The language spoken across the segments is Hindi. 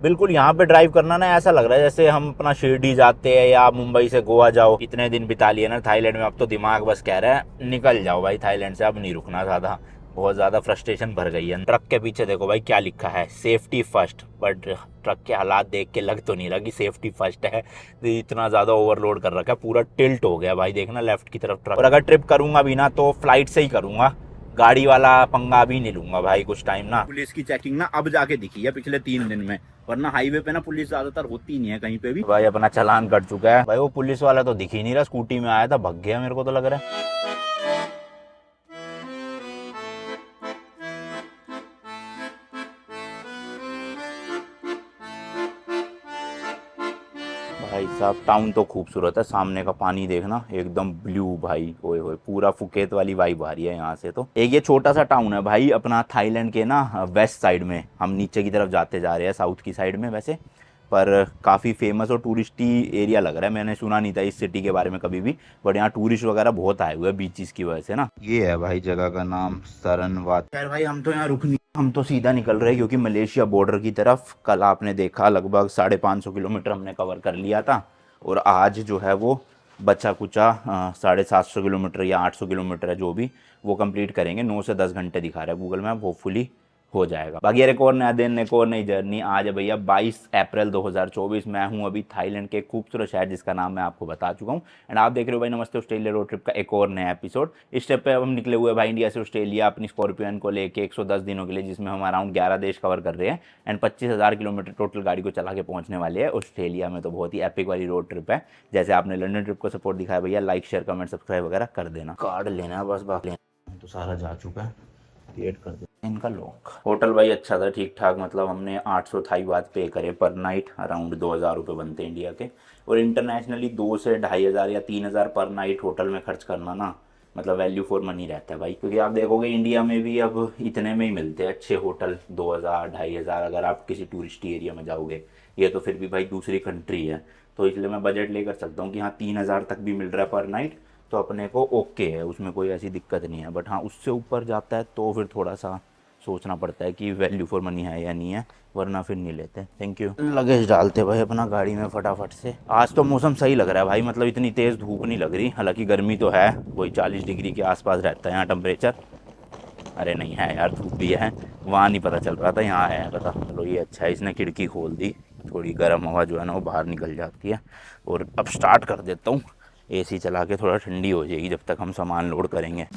बिल्कुल यहाँ पे ड्राइव करना ना ऐसा लग रहा है जैसे हम अपना शिरडी जाते हैं या मुंबई से गोवा जाओ। इतने दिन बिता लिए ना थाईलैंड में, अब तो दिमाग बस कह रहा है निकल जाओ भाई थाईलैंड से, अब नहीं रुकना ज्यादा। बहुत ज्यादा फ्रस्ट्रेशन भर गई है। ट्रक के पीछे देखो भाई क्या लिखा है, सेफ्टी फर्स्ट, बट ट्रक के हालात देख के लग तो नहीं रहा कि सेफ्टी फर्स्ट है। इतना ज्यादा ओवरलोड कर रखा है, पूरा टिल्ट हो गया भाई, देखना लेफ्ट की तरफ ट्रक। और अगर ट्रिप करूंगा भी ना तो फ्लाइट से ही करूंगा, गाड़ी वाला पंगा भी नहीं लूंगा भाई कुछ टाइम ना। पुलिस की चेकिंग ना अब जाके दिखी है पिछले 3 दिन में, वरना हाईवे पे ना पुलिस ज्यादातर होती नहीं है कहीं पे भी। भाई अपना चालान कट चुका है भाई, वो पुलिस वाला तो दिख ही नहीं रहा, स्कूटी में आया था भग गया मेरे को तो लग रहा है। भाई साहब टाउन तो खूबसूरत है, सामने का पानी देखना एकदम ब्लू भाई, ओए होए पूरा फुकेत वाली वाइब आ रही है यहाँ से। तो एक ये छोटा सा टाउन है भाई अपना थाईलैंड के ना वेस्ट साइड में, हम नीचे की तरफ जाते जा रहे हैं साउथ की साइड में वैसे, पर काफ़ी फेमस और टूरिस्टी एरिया लग रहा है। मैंने सुना नहीं था इस सिटी के बारे में कभी भी, बट यहाँ टूरिस्ट वगैरह बहुत आए हुए हैं बीचेस की वजह से ना। ये है भाई जगह का नाम सरनवात। खैर भाई हम तो यहाँ रुक नहीं, हम तो सीधा निकल रहे हैं क्योंकि मलेशिया बॉर्डर की तरफ कल आपने देखा लगभग 550 किलोमीटर हमने कवर कर लिया था, और आज जो है वो बचा कुचा 750 किलोमीटर या 800 किलोमीटर है जो भी, वो कंप्लीट करेंगे। 9 से 10 घंटे दिखा रहा है गूगल मैप, होपफुली हो जाएगा। बाकी यार एक और नया दिन, एक और नई जर्नी। आज है भैया 22 अप्रैल 2024। मैं हूँ अभी थाईलैंड के खूबसूरत शहर जिसका नाम मैं आपको बता चुका हूँ, एंड आप देख रहे हो भाई नमस्ते ऑस्ट्रेलिया रोड ट्रिप का एक और नया एपिसोड। इस ट्रिप पे अब हम निकले हुए भाई इंडिया से ऑस्ट्रेलिया अपनी स्कॉर्पियन को लेके 110 दिनों के लिए, जिसमें हम अराउंड 11 देश कवर कर रहे हैं, एंड 25,000 किलोमीटर टोटल गाड़ी को चला के पहुंचने वाले हैं ऑस्ट्रेलिया में। तो बहुत ही एपिक वाली रोड ट्रिप है। जैसे आपने लंदन ट्रिप को सपोर्ट दिखाया भैया, लाइक शेयर कमेंट सब्सक्राइब वगैरह कर देना। कार्ड लेना है बस, बाकी तो सारा जा चुका है, क्रिएट कर दे इनका लॉक। होटल भाई अच्छा था, ठीक ठाक, मतलब हमने 800 थाई बात पे करे पर नाइट, अराउंड 2,000 रुपये बनते हैं इंडिया के। और इंटरनेशनली 2 से 2,500 या 3,000 पर नाइट होटल में खर्च करना ना, मतलब वैल्यू फॉर मनी रहता है भाई। क्योंकि आप देखोगे इंडिया में भी अब इतने में ही मिलते हैं अच्छे होटल, 2,000 2,500 अगर आप किसी टूरिस्ट एरिया में जाओगे। ये तो फिर भी भाई दूसरी कंट्री है, तो इसलिए मैं बजट लेकर सकता हूँ कि हाँ 3,000 तक भी मिल रहा है पर नाइट, तो अपने को ओके है, उसमें कोई ऐसी दिक्कत नहीं है। बट हाँ उससे ऊपर जाता है तो फिर थोड़ा सा सोचना पड़ता है कि वैल्यू फॉर मनी है या नहीं है, वरना फिर नहीं लेते। Thank you. लगेज डालते भाई अपना गाड़ी में फटाफट से। आज तो मौसम सही लग रहा है भाई, मतलब इतनी तेज़ धूप नहीं लग रही, हालांकि गर्मी तो है, वही 40 डिग्री के आसपास रहता है यहाँ टेम्परेचर। अरे नहीं है यार, धूप भी है, वहाँ नहीं पता चल रहा था, यहाँ है पता। चलो ये अच्छा है, इसने खिड़की खोल दी, थोड़ी गर्म हवा जो है ना वो बाहर निकल जाती है। और अब स्टार्ट कर देता हूँ, एसी चला के थोड़ा ठंडी हो जाएगी जब तक हम सामान लोड करेंगे।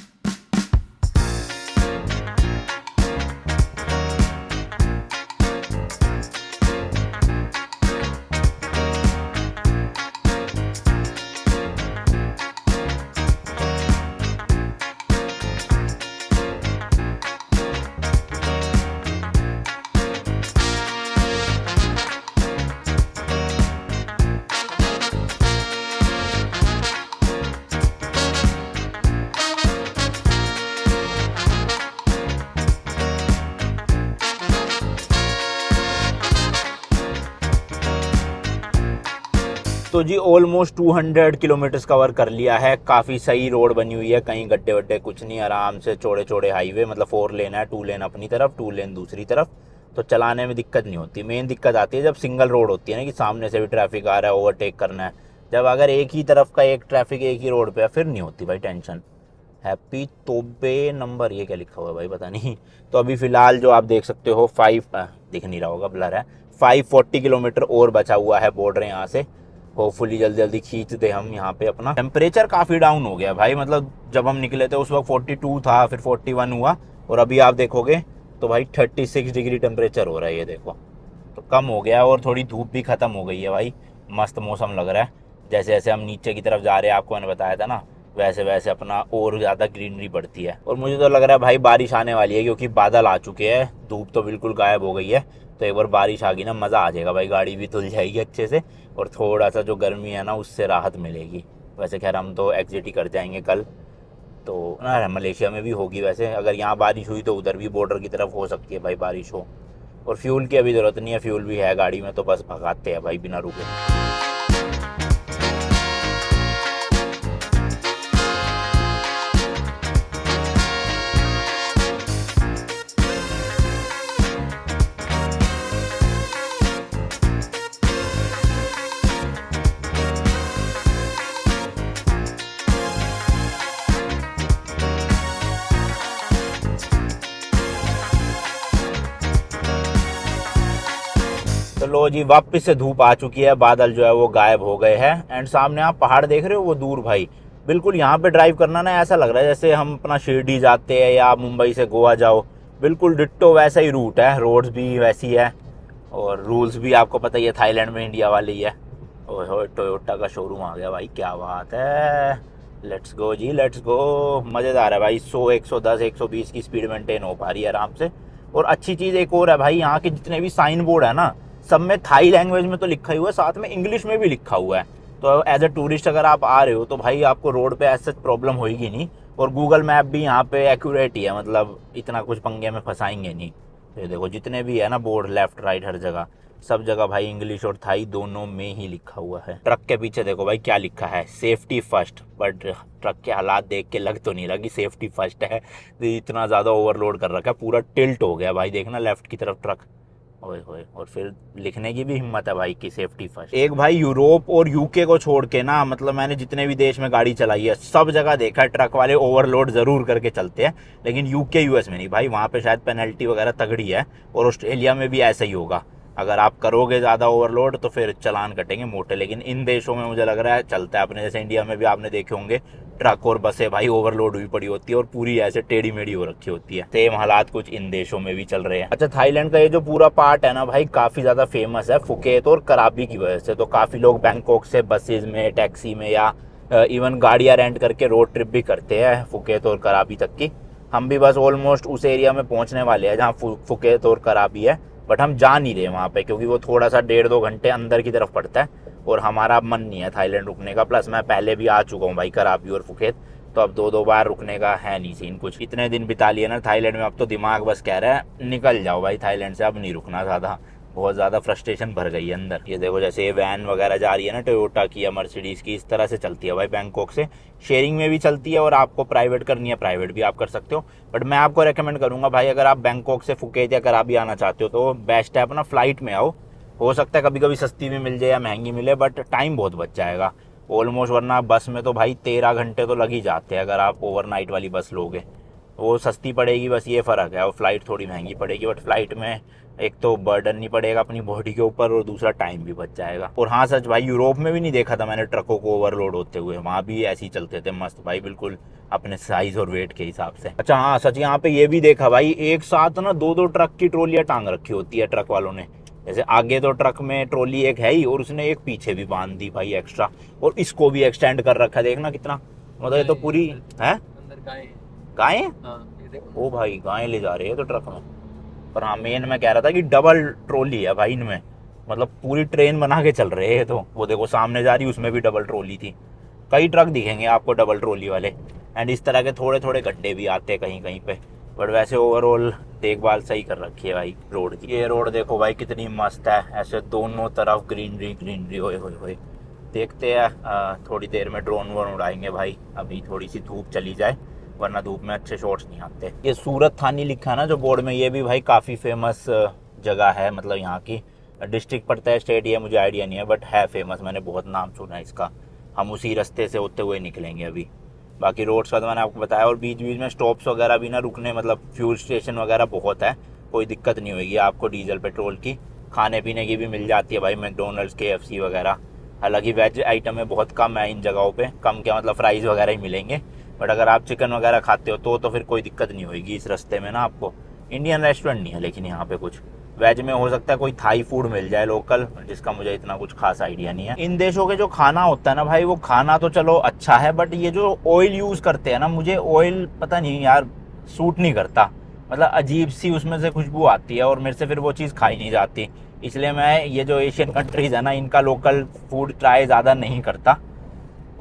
तो जी ऑलमोस्ट 200 किलोमीटर्स कवर कर लिया है। काफ़ी सही रोड बनी हुई है, कहीं गड्ढे वड्ढे कुछ नहीं, आराम से चौड़े चौड़े हाईवे, मतलब 4 लेन है, 2 लेन अपनी तरफ 2 लेन दूसरी तरफ, तो चलाने में दिक्कत नहीं होती। मेन दिक्कत आती है जब सिंगल रोड होती है ना, कि सामने से भी ट्रैफिक आ रहा है, ओवरटेक करना है। जब अगर एक ही तरफ का एक ट्रैफिक एक ही रोड पे है फिर नहीं होती भाई टेंशन। हैप्पी तोबे नंबर, ये क्या लिखा हुआ है भाई पता नहीं। तो अभी फ़िलहाल जो आप देख सकते हो 5 दिख नहीं रहा होगा, ब्लर है, 540 किलोमीटर और बचा हुआ है बॉर्डर यहाँ से। होपफुली जल्दी जल्दी खींच दे हम यहाँ पे अपना। टेम्परेचर काफ़ी डाउन हो गया भाई, मतलब जब हम निकले थे उस वक्त 42 था, फिर 41 हुआ, और अभी आप देखोगे तो भाई 36 डिग्री टेम्परेचर हो रहा है, ये देखो। तो कम हो गया और थोड़ी धूप भी ख़त्म हो गई है भाई, मस्त मौसम लग रहा है। जैसे जैसे हम नीचे की तरफ जा रहे हैं, आपको मैंने बताया था ना, वैसे वैसे अपना और ज़्यादा ग्रीनरी बढ़ती है। और मुझे तो लग रहा है भाई बारिश आने वाली है, क्योंकि बादल आ चुके हैं, धूप तो बिल्कुल गायब हो गई है। तो एक बार बारिश आ गई ना मज़ा आ जाएगा भाई, गाड़ी भी धुल जाएगी अच्छे से, और थोड़ा सा जो गर्मी है ना उससे राहत मिलेगी। वैसे खैर हम तो एग्जिट ही कर जाएंगे कल, तो ना मलेशिया में भी होगी वैसे। अगर यहाँ बारिश हुई तो उधर भी बॉर्डर की तरफ हो सकती है भाई बारिश हो। और फ्यूल की अभी ज़रूरत नहीं है, फ्यूल भी है गाड़ी में, तो बस भगाते हैं भाई बिना रुके। तो लो जी, वापस से धूप आ चुकी है, बादल जो है वो गायब हो गए हैं। एंड सामने आप पहाड़ देख रहे हो वो दूर भाई, बिल्कुल यहाँ पे ड्राइव करना ना ऐसा लग रहा है जैसे हम अपना शिरडी जाते हैं या मुंबई से गोवा जाओ, बिल्कुल डिट्टो वैसा ही रूट है, रोड्स भी वैसी है और रूल्स भी आपको पता ही है, थाईलैंड में इंडिया वाली ही है। ओए होए, टोयोटा का शोरूम आ गया भाई, क्या बात है। लेट्स गो जी, लेट्स गो। मज़ेदार है भाई, 100 110 120 की स्पीड मेंटेन हो पा रही है आराम से। और अच्छी चीज़ एक और है भाई, यहाँ के जितने भी साइन बोर्ड है ना, सब में थाई लैंग्वेज में तो लिखा ही हुआ है, साथ में इंग्लिश में भी लिखा हुआ है। तो एज अ टूरिस्ट अगर आप आ रहे हो तो भाई आपको रोड पे ऐसा प्रॉब्लम होगी नहीं। और गूगल मैप भी यहाँ पे एक्यूरेट ही है, मतलब इतना कुछ पंगे में फंसाएंगे नहीं। तो ये देखो जितने भी है ना बोर्ड, लेफ्ट राइट हर जगह, सब जगह भाई इंग्लिश और थाई दोनों में ही लिखा हुआ है। ट्रक के पीछे देखो भाई क्या लिखा है, सेफ्टी फर्स्ट। बट ट्रक के हालात देख के लग तो नहीं रहा कि सेफ्टी फर्स्ट है, तो इतना ज़्यादा ओवरलोड कर रखा है, पूरा टिल्ट हो गया भाई, देखना लेफ्ट की तरफ ट्रक। ओए होए, और फिर लिखने की भी हिम्मत है भाई की सेफ्टी फर्स्ट। एक भाई यूरोप और यूके को छोड़ के ना, मतलब मैंने जितने भी देश में गाड़ी चलाई है सब जगह देखा है ट्रक वाले ओवरलोड ज़रूर करके चलते हैं, लेकिन यूके यूएस में नहीं भाई, वहाँ पे शायद पेनल्टी वगैरह तगड़ी है। और ऑस्ट्रेलिया में भी ऐसा ही होगा, अगर आप करोगे ज़्यादा ओवरलोड तो फिर चालान कटेंगे मोटे। लेकिन इन देशों में मुझे लग रहा है चलता है, अपने जैसे इंडिया में भी आपने देखे होंगे ट्रक और बसें भाई ओवरलोड हुई पड़ी होती है और पूरी ऐसे टेढ़ी मेढ़ी हो रखी होती है। सेम हालात कुछ इन देशों में भी चल रहे हैं। अच्छा, थाईलैंड का ये जो पूरा पार्ट है ना भाई, काफ़ी ज़्यादा फेमस है फुकेत और कराबी की वजह से। तो काफ़ी लोग बैंकॉक से बसेज में, टैक्सी में या इवन गाड़ियाँ रेंट करके रोड ट्रिप भी करते हैं फुकेत और कराबी तक की। हम भी बस ऑलमोस्ट उस एरिया में पहुँचने वाले हैं जहाँ फुकेत और कराबी है, बट हम जा नहीं रहे वहाँ पे क्योंकि वो थोड़ा सा 1.5-2 घंटे अंदर की तरफ पड़ता है और हमारा मन नहीं है थाईलैंड रुकने का। प्लस मैं पहले भी आ चुका हूँ भाई कराबी और फुकेत, तो अब 2-2 बार रुकने का है नहीं सीन कुछ। इतने दिन बिता लिए ना थाईलैंड में, अब तो दिमाग बस कह रहा है निकल जाओ भाई थाईलैंड से, अब नहीं रुकना ज़्यादा, बहुत ज़्यादा फ्रस्ट्रेशन भर गई है अंदर। ये देखो जैसे ये वैन वगैरह जा रही है ना टोयोटा की या मर्सिडीज़ की, इस तरह से चलती है भाई बैंकॉक से। शेयरिंग में भी चलती है और आपको प्राइवेट करनी है प्राइवेट भी आप कर सकते हो। बट मैं आपको रेकमेंड करूँगा भाई, अगर आप बैंकॉक से फुकेत या कराबी आना चाहते हो तो बेस्ट है अपना फ़्लाइट में आओ। हो सकता है कभी कभी सस्ती भी मिल जाए या महंगी मिले, बट टाइम बहुत बच जाएगा ऑलमोस्ट। वरना बस में तो भाई 13 घंटे तो लग ही जाते हैं अगर आप ओवरनाइट वाली बस लोगे। वो सस्ती पड़ेगी, बस ये फ़र्क है, और फ्लाइट थोड़ी महंगी पड़ेगी। बट फ्लाइट में एक तो बर्डन नहीं पड़ेगा अपनी बॉडी के ऊपर और दूसरा टाइम भी बच जाएगा। और हाँ सच भाई, यूरोप में भी नहीं देखा था मैंने ट्रकों को ओवरलोड होते हुए, वहाँ भी ऐसे ही चलते थे मस्त भाई, बिल्कुल अपने साइज और वेट के हिसाब से। अच्छा हाँ सच, यहाँ पे ये भी देखा भाई, एक साथ ना 2-2 ट्रक की ट्रॉलियाँ टांग रखी होती है ट्रक वालों ने। जैसे आगे तो ट्रक में ट्रॉली एक है ही और उसने एक पीछे भी बांध दी भाई एक्स्ट्रा, और इसको भी एक्सटेंड कर रखा है, देखना कितना, मतलब ये तो पूरी है। गाय? ओ भाई गाय ले जा रहे हैं तो ट्रक में। पर हाँ मेन मैं कह रहा था कि डबल ट्रॉली है भाई इनमें, मतलब पूरी ट्रेन बना के चल रहे हैं। तो वो देखो सामने जा रही, उसमें भी डबल ट्रॉली थी। कई ट्रक दिखेंगे आपको डबल ट्रॉली वाले, एंड इस तरह के थोड़े थोड़े गड्ढे भी आते हैं कहीं कहीं पे। बट वैसे ओवरऑल देखभाल सही कर रखी है भाई रोड की। ये रोड देखो भाई कितनी मस्त है, ऐसे दोनों तरफ ग्रीनरी ग्रीनरी। होए होए होए, देखते हैं थोड़ी देर में ड्रोन वोन उड़ाएंगे भाई, अभी थोड़ी सी धूप चली जाए, वरना धूप में अच्छे शॉट्स नहीं आते। ये सूरत थानी लिखा है ना जो बोर्ड में, ये भी भाई काफ़ी फेमस जगह है, मतलब यहाँ की डिस्ट्रिक्ट पड़ता है, स्टेट ये मुझे आइडिया नहीं है, बट है फेमस, मैंने बहुत नाम सुना है इसका। हम उसी रास्ते से होते हुए निकलेंगे अभी। बाकी रोड्स का तो मैंने आपको बताया, और बीच बीच में स्टॉप्स वगैरह भी ना रुकने, मतलब फ्यूल स्टेशन वगैरह बहुत है, कोई दिक्कत नहीं होगी आपको डीजल पेट्रोल की। खाने पीने की भी मिल जाती है भाई, मैकडोनल्ड्स KFC वगैरह। हालांकि वेज आइटम में बहुत कम है इन जगहों पे, कम क्या मतलब फ्राइज़ वगैरह ही मिलेंगे। बट अगर आप चिकन वगैरह खाते हो तो फिर कोई दिक्कत नहीं होगी इस रास्ते में ना आपको। इंडियन रेस्टोरेंट नहीं है लेकिन यहाँ पे कुछ, वेज में हो सकता है कोई थाई फूड मिल जाए लोकल, जिसका मुझे इतना कुछ खास आइडिया नहीं है। इन देशों के जो खाना होता है ना भाई, वो खाना तो चलो अच्छा है, बट ये जो ऑयल यूज़ करते हैं ना, मुझे ऑयल पता नहीं यार सूट नहीं करता, मतलब अजीब सी उसमें से खुशबू आती है और मेरे से फिर वो चीज़ खाई नहीं जाती। इसलिए मैं ये जो एशियन कंट्रीज़ है ना, इनका लोकल फूड ट्राई ज़्यादा नहीं करता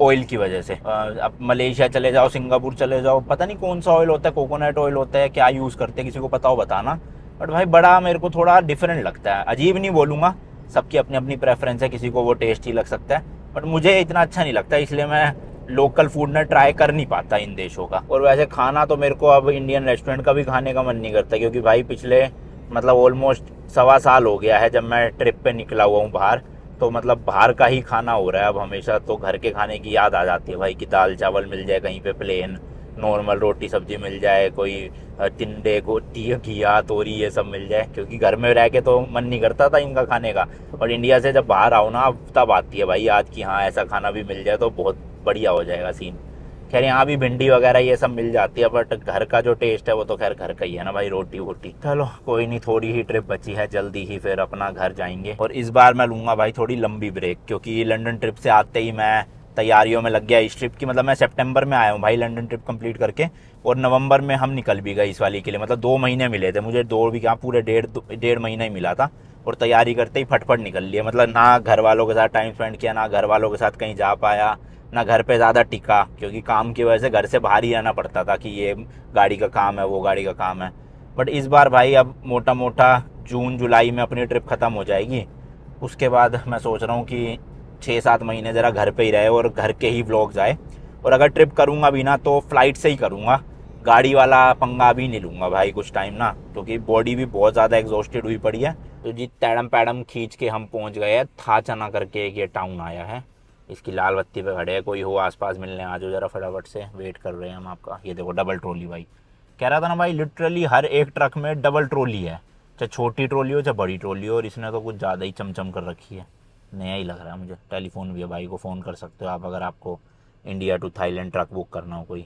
ऑयल की वजह से। अब मलेशिया चले जाओ, सिंगापुर चले जाओ, पता नहीं कौन सा ऑयल होता है, कोकोनट ऑयल होता है, क्या यूज़ करते हैं, किसी को पता हो बताना। बट भाई बड़ा मेरे को थोड़ा डिफरेंट लगता है, अजीब नहीं बोलूँगा, सबकी अपनी अपनी प्रेफरेंस है, किसी को वो टेस्टी लग सकता है, बट मुझे इतना अच्छा नहीं लगता, इसलिए मैं लोकल फूड ना ट्राई कर नहीं पाता इन देशों का। और वैसे खाना तो मेरे को अब इंडियन रेस्टोरेंट का भी खाने का मन नहीं करता, क्योंकि भाई पिछले मतलब ऑलमोस्ट 1.25 साल हो गया है जब मैं ट्रिप पे निकला हुआ हूँ बाहर, तो मतलब बाहर का ही खाना हो रहा है अब हमेशा। तो घर के खाने की याद आ जाती है भाई, कि दाल चावल मिल जाए कहीं पे प्लेन, नॉर्मल रोटी सब्जी मिल जाए, कोई टिंडे को घिया तोरी ये सब मिल जाए, क्योंकि घर में रह के तो मन नहीं करता था इनका खाने का। और इंडिया से जब बाहर आओ ना तब आती है भाई याद कि हाँ ऐसा खाना भी मिल जाए तो बहुत बढ़िया हो जाएगा सीन। खैर यहाँ भी भिंडी वगैरह ये सब मिल जाती है, बट घर का जो टेस्ट है वो तो खैर घर का ही है ना भाई, रोटी वोटी। चलो कोई नहीं, थोड़ी ही ट्रिप बची है, जल्दी ही फिर अपना घर जाएंगे। और इस बार मैं लूंगा भाई थोड़ी लंबी ब्रेक, क्योंकि लंदन ट्रिप से आते ही मैं तैयारियों में लग गया इस ट्रिप की। मतलब मैं सितंबर में आया हूँ भाई लंदन ट्रिप कंप्लीट करके, और नवंबर में हम निकल भी गए इस वाली के लिए। मतलब 2 महीने मिले थे मुझे, 2 भी क्या पूरे डेढ़ महीना ही मिला था। और तैयारी करते ही फटफट निकल लिया, मतलब ना घर वालों के साथ टाइम स्पेंड किया, ना घर वालों के साथ कहीं जा पाया, ना घर पे ज़्यादा टिका, क्योंकि काम की वजह से घर से बाहर ही रहना पड़ता था कि ये गाड़ी का काम है वो गाड़ी का काम है। बट इस बार भाई अब मोटा मोटा जून जुलाई में अपनी ट्रिप ख़त्म हो जाएगी, उसके बाद मैं सोच रहा हूँ कि 6-7 महीने ज़रा घर पे ही रहे और घर के ही व्लॉग्स आए। और अगर ट्रिप करूँगा भी ना तो फ्लाइट से ही करूँगा, गाड़ी वाला पंगा भी नहीं लूँगा भाई कुछ टाइम ना, क्योंकि बॉडी भी बहुत ज़्यादा एग्जॉस्टेड हुई पड़ी है। तो जी तैडम पैडम खींच के हम पहुँच गए हैं था चना करके एक ये टाउन आया है, इसकी लाल बत्ती पे खड़े हैं। कोई हो आसपास मिलने आ जाओ जरा फटाफट से, वेट कर रहे हैं हम आपका। ये देखो डबल ट्रॉली भाई, कह रहा था ना भाई लिटरली हर एक ट्रक में डबल ट्रॉली है, चाहे छोटी ट्रॉली हो चाहे बड़ी ट्रॉली हो। और इसने तो कुछ ज़्यादा ही चमचम कर रखी है, नया ही लग रहा है मुझे। टेलीफोन भी है भाई को फ़ोन कर सकते हो आप अगर आपको India to Thailand truck book करना हो कोई।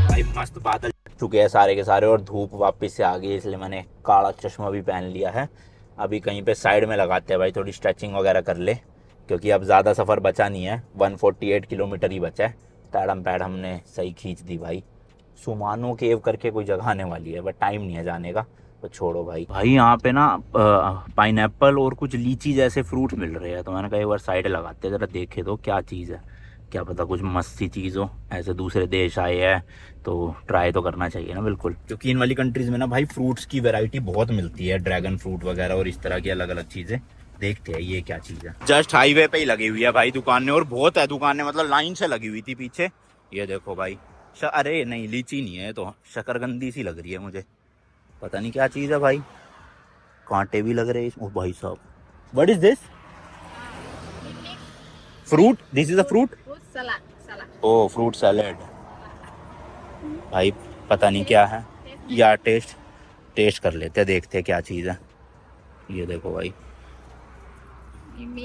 भाई मस्त बादल चुके हैं सारे के सारे और धूप वापस से आ गई, इसलिए मैंने काला चश्मा भी पहन लिया है। अभी कहीं पे साइड में लगाते हैं भाई, थोड़ी स्ट्रेचिंग वगैरह कर ले, क्योंकि अब ज़्यादा सफ़र बचा नहीं है, 148 किलोमीटर ही बचा है। तैडम पैड हमने सही खींच दी भाई। सुमानो केव करके कोई जगह आने वाली है, बट टाइम नहीं है जाने का, तो छोड़ो भाई। भाई यहाँ पे ना पाइनएप्पल और कुछ लीची जैसे फ्रूट मिल रहे हैं, तो मैंने कहा एक बार साइड लगाते ज़रा देखे तो क्या चीज़ है, क्या पता कुछ मस्त सी चीज़ हो। ऐसे दूसरे देश आए हैं तो ट्राई तो करना चाहिए ना बिल्कुल, क्योंकि इन वाली कंट्रीज़ में ना भाई फ्रूट्स की वैरायटी बहुत मिलती है, ड्रैगन फ्रूट वगैरह और इस तरह की अलग अलग चीज़ें। देखते हैं ये क्या चीज़ है। जस्ट हाईवे पे ही लगी हुई है भाई दुकानें, और बहुत है दुकानें, मतलब लाइन से लगी हुई थी पीछे। ये देखो भाई, अरे नहीं लीची नहीं है तो शकरकंदी सी लग रही है मुझे, पता नहीं क्या चीज़ है भाई, कांटे भी लग रहे हैं इसमें। ओ भाई साहब, what is this fruit? This is a fruit? ओ फ्रूट सैलेड भाई, पता नहीं क्या है या टेस्ट कर लेते हैं, देखते हैं क्या चीज़ है। ये देखो भाई,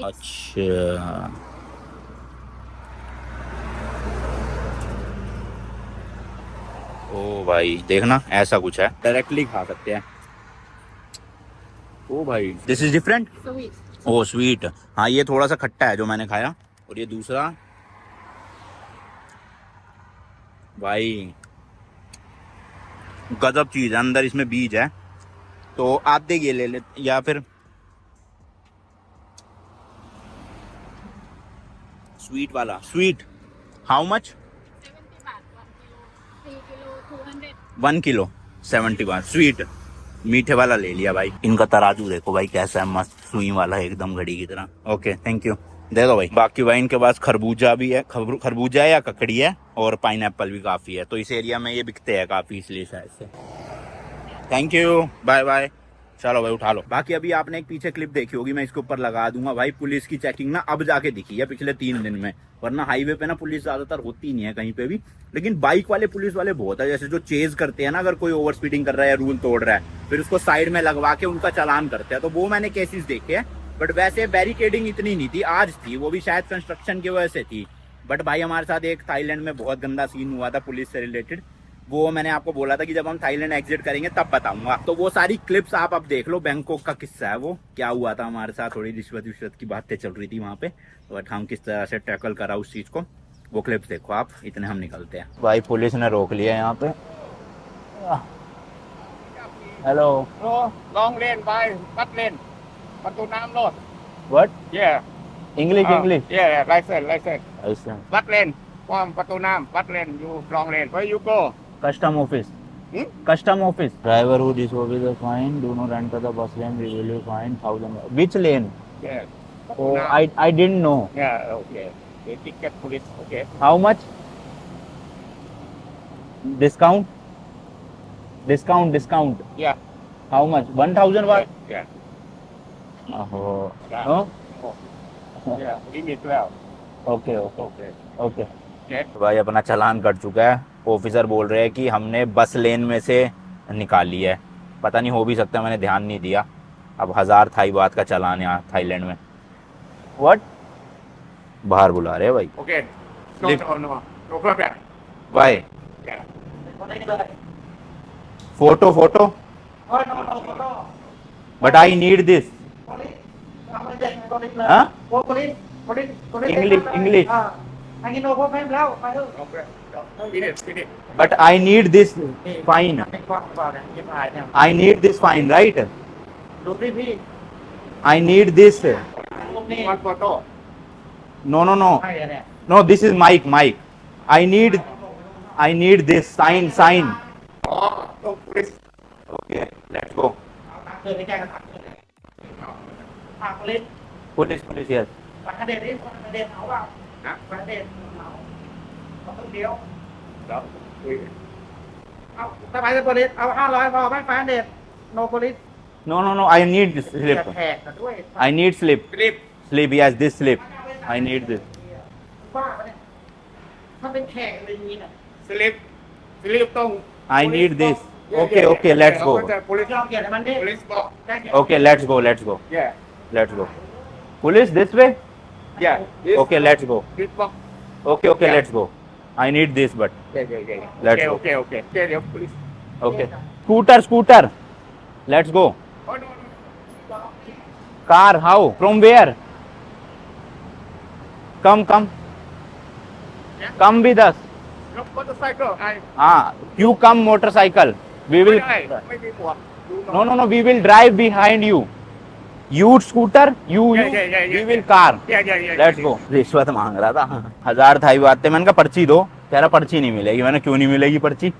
अच्छा ओ भाई देखना ऐसा कुछ है, डायरेक्टली खा सकते हैं। ओ भाई this is different. Oh sweet, हाँ ये थोड़ा सा खट्टा है जो मैंने खाया, और ये दूसरा भाई गजब चीज़ है, अंदर इसमें बीज है। तो आधे ये ले ले, या फिर स्वीट वाला। Sweet how much? 1 kilo 70 bar. Sweet मीठे वाला ले लिया भाई। इनका तराजू देखो भाई कैसा है, मस्त सुई वाला है एकदम घड़ी की तरह। ओके थैंक यू, दे दो भाई। बाकी भाई इनके पास खरबूजा भी है, खरबूजा है या ककड़ी है, और पाइनएप्पल भी काफ़ी है, तो इस एरिया में ये बिकते हैं काफ़ी, इसलिए शायद से। Thank you, bye bye. चलो भाई उठा लो। बाकी अभी आपने एक पीछे क्लिप देखी होगी, मैं इसके ऊपर लगा दूंगा भाई। पुलिस की चेकिंग ना अब जाके दिखी है पिछले 3 दिन में, वरना हाईवे पे ना पुलिस ज्यादातर होती नहीं है कहीं पे भी, लेकिन बाइक वाले पुलिस वाले बहुत है। जैसे जो चेज करते हैं ना, अगर कोई ओवर स्पीडिंग कर रहा है या रूल तोड़ रहा है, फिर उसको साइड में लगवा के उनका चालान करते हैं, तो वो मैंने केसेस देखे हैं। बट वैसे बैरिकेडिंग इतनी नहीं थी, आज थी, वो भी शायद कंस्ट्रक्शन की वजह से थी। बट भाई हमारे साथ एक थाईलैंड में बहुत गंदा सीन हुआ था पुलिस से रिलेटेड, वो मैंने आपको बोला था कि जब हम थाईलैंड एग्जिट करेंगे तब बताऊंगा। तो वो सारी क्लिप्स आप अब देख लो, बैंकॉक का किस्सा है वो, क्या हुआ था हमारे साथ, थोड़ी रिश्वत की बातें चल रही थी वहाँ पे, बट हम किस तरह से टैकल करा उस चीज़ को, वो क्लिप्स देखो आप। इतने हम निकलते हैं भाई, पुलिस ने रोक लिया यहाँ पे। Hello long lane by cut lane ประตูน้ำ road what yeah English yeah license ऐसा cut lane from ประตูน้ำ cut lane you long lane where you go custom office custom office driver who disobeys the fine do not enter the bus lane we will fine 1000 which lane yeah oh I didn't know yeah okay they ticket police okay how much discount discount discount Yeah. How much 1000 बात Yeah. ओहो Yeah. No Yeah. Limit 12. Okay okay Okay. Okay Okay. भाई अपना चालान कट चुका है। ऑफिसर बोल रहे हैं कि हमने बस लेन में से निकाली है। पता नहीं, हो भी सकता है, मैंने ध्यान नहीं दिया। अब 1000 थाई बात का चालान यहाँ थाईलैंड में। व्हाट? बाहर बुला रहे हैं भाई। Okay. No, Lift. no, no. No problem. Bye. Yeah. Photo photo Oh, no, no, no, no. But I need this. Police. Police. Hả? Police. Police. Police. English, English. Anh đi đâu có phép đâu, phải không? No problem. Finish, finish. But I need this fine. Anh qua vào này, cái bài này. I need this fine right. Đúng điพี่. I need this. Lúc này. One photo. No no no Hay rồi nè. No this is mic mic. I need this sign sign. Oh, no, please. Okay let's go. Tặng từ cái trang tặng từ này. Police. Police police yes. Tặng cái đèn đi, cái đèn áo vào. Hả? Cái đèn áo. Có tấm điếu. Đó. Ui. Áo, ta phải police, áo 500 พอไม่ฟังเด็ด no police. No no no I need เสีย slip แขกกันด้วย I need slip Flip. Slip yes this slip I need this บ้าปะเนี่ยถ้าเป็นแขกอะไรอย่างนี้น่ะ Slip. Slip ตรง I need this Yeah, okay yeah, okay yeah. Let's go Okay, police. ยอมเกียรติมันดิ Police box. ได้เกียรติ okay let's go let's go Yeah. Let's go police this way Yeah. This okay let's go This box. Okay okay Yeah. Let's go I need this but Yeah, yeah, yeah. Let's Okay, go. okay, okay. Okay, yeah, police. Okay scooter scooter let's go Oh, no, no. Car how from where come come come with us No motorcycle. हाँ you come motorcycle we will ไม่ได้ไม่มีหมวก no no no we will drive behind you you scooter you Yeah, yeah, yeah, we yeah, will yeah. Car Yeah, yeah, yeah. Let's go. रिश्वत मांग रहा था 1000 थाई बात थे। मैंने कहा पर्ची दो। कह रहा पर्ची नहीं मिलेगी। मैंने क्यों नहीं मिलेगी पर्ची?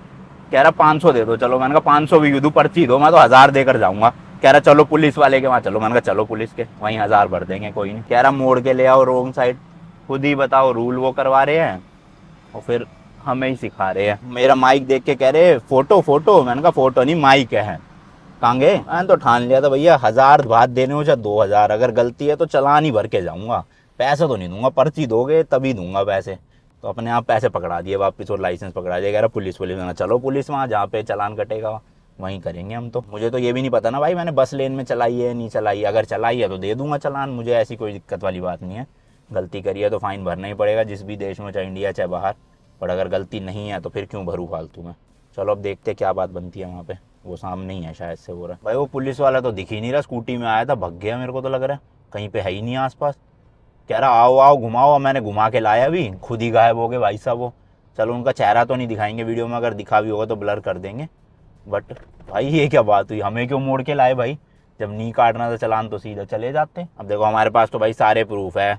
कह रहा 500 दे दो। चलो मैंने कहा 500 भी दूं, पर्ची दो, मैं तो 1000 देकर जाऊंगा। कह रहा चलो पुलिस वाले के वहाँ चलो। मैंने कहा चलो पुलिस के वहीं 1000 भर देंगे, कोई नहीं। कह रहा मोड़ के ले आओ रोंग साइड। खुद ही बताओ, रूल वो करवा रहे हैं और फिर हमें ही सिखा रहे हैं। मेरा माइक देख के कह रहे फोटो फोटो। मैंने कहा फोटो नहीं माइक है। कहाँ गए? मैंने तो ठान लिया था भैया 1000 बात देने हो चाहे 2000, अगर गलती है तो चालान ही भर के जाऊंगा, पैसे तो नहीं दूंगा। पर्ची दोगे तभी दूंगा पैसे। तो अपने आप पैसे पकड़ा दिए वापस और लाइसेंस पकड़ा दिया। कह रहा पुलिस पुलिस। मैंने चलो पुलिस वहाँ जहाँ पे चालान कटेगा वहीं करेंगे हम तो। मुझे तो ये भी नहीं पता ना भाई मैंने बस लेन में चलाई है नहीं चलाई है। अगर चलाई है तो दे दूंगा चालान, मुझे ऐसी कोई दिक्कत वाली बात नहीं है। गलती करी है तो फाइन भरना ही पड़ेगा जिस भी देश में, चाहे इंडिया चाहे बाहर। पर अगर गलती नहीं है तो फिर क्यों भरूँ फालतू में। चलो अब देखते क्या बात बनती है वहाँ पे। वो सामने ही है शायद से हो रहा है। भाई वो पुलिस वाला तो दिख ही नहीं रहा, स्कूटी में आया था भग गया। मेरे को तो लग रहा है कहीं पे है ही नहीं आसपास। कह रहा आओ आओ घुमाओ, मैंने घुमा के लाया भी, खुद ही गायब हो गए भाई साहब वो। चलो उनका चेहरा तो नहीं दिखाएंगे वीडियो में, अगर दिखा भी होगा तो ब्लर कर देंगे। बट भाई ये क्या बात हुई, हमें क्यों मोड़ के लाए भाई? जब नहीं काटना था चालान तो सीधा चले जाते। अब देखो हमारे पास तो भाई सारे प्रूफ है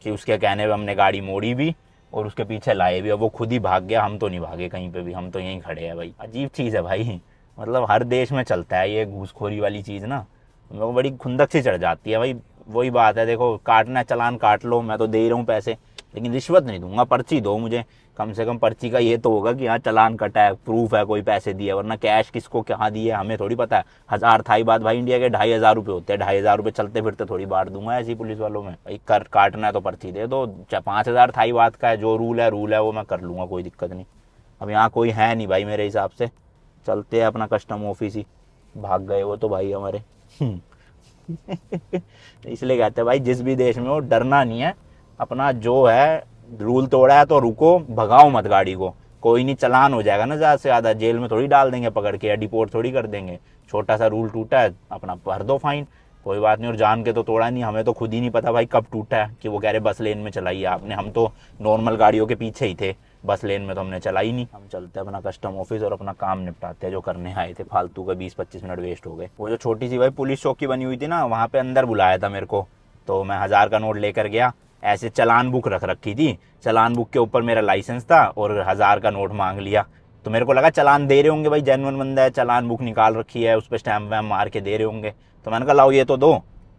कि उसके कहने पे हमने गाड़ी मोड़ी भी और उसके पीछे लाए भी। अब वो खुद ही भाग गया, हम तो नहीं भागे कहीं पे भी, हम तो यहीं खड़े हैं भाई। अजीब चीज़ है भाई, मतलब हर देश में चलता है ये घूसखोरी वाली चीज़ ना। हम लोग बड़ी खुंदक सी चढ़ जाती है भाई। वही बात है, देखो काटना है चालान काट लो, मैं तो दे ही रहा हूँ पैसे, लेकिन रिश्वत नहीं दूंगा। पर्ची दो मुझे, कम से कम पर्ची का ये तो होगा कि हाँ चालान कटा है, प्रूफ है, कोई पैसे दिए। वरना कैश किसको कहाँ दिए हमें थोड़ी पता है। 1000 थाई बात भाई, इंडिया के 2500 रुपये होते हैं। 2500 रुपये चलते फिरते थोड़ी बांट दूंगा ऐसी पुलिस वालों में। भाई कर काटना है तो पर्ची दे दो, चाहे 5000 थाई बात का है, जो रूल है वो मैं कर लूँगा, कोई दिक्कत नहीं। अब यहाँ कोई है नहीं भाई मेरे हिसाब से। चलते हैं अपना कस्टम ऑफिस ही, भाग गए वो तो भाई हमारे। इसलिए कहते हैं भाई जिस भी देश में हो डरना नहीं है। अपना जो है रूल तोड़ा है तो रुको, भगाओ मत गाड़ी को। कोई नहीं, चालान हो जाएगा ना ज़्यादा से ज़्यादा, जेल में थोड़ी डाल देंगे पकड़ के या डिपोर्ट थोड़ी कर देंगे। छोटा सा रूल टूटा है, अपना भर दो फाइन, कोई बात नहीं। और जान के तो तोड़ा नहीं, हमें तो खुद ही नहीं पता भाई कब टूटा है कि वो कह रहे बस लेन में चलाइए आपने। हम तो नॉर्मल गाड़ियों के पीछे ही थे, बस लेन में तो हमने चलाई नहीं। हम चलते हैं अपना कस्टम ऑफिस और अपना काम निपटाते हैं जो करने आए थे। फालतू के 20-25 मिनट वेस्ट हो गए। वो जो छोटी सी भाई पुलिस चौकी बनी हुई थी ना, वहाँ पे अंदर बुलाया था मेरे को, तो मैं 1000 का नोट लेकर गया। ऐसे चालान बुक रख रखी थी, चालान बुक के ऊपर मेरा लाइसेंस था और 1000 का नोट मांग लिया। तो मेरे को लगा चालान दे रहे होंगे भाई, जेन्युइन बंदा है, चालान बुक निकाल रखी है, उस पर स्टैम्प वैम्प मार के दे रहे होंगे। तो मैंने कहा लाओ ये तो दो।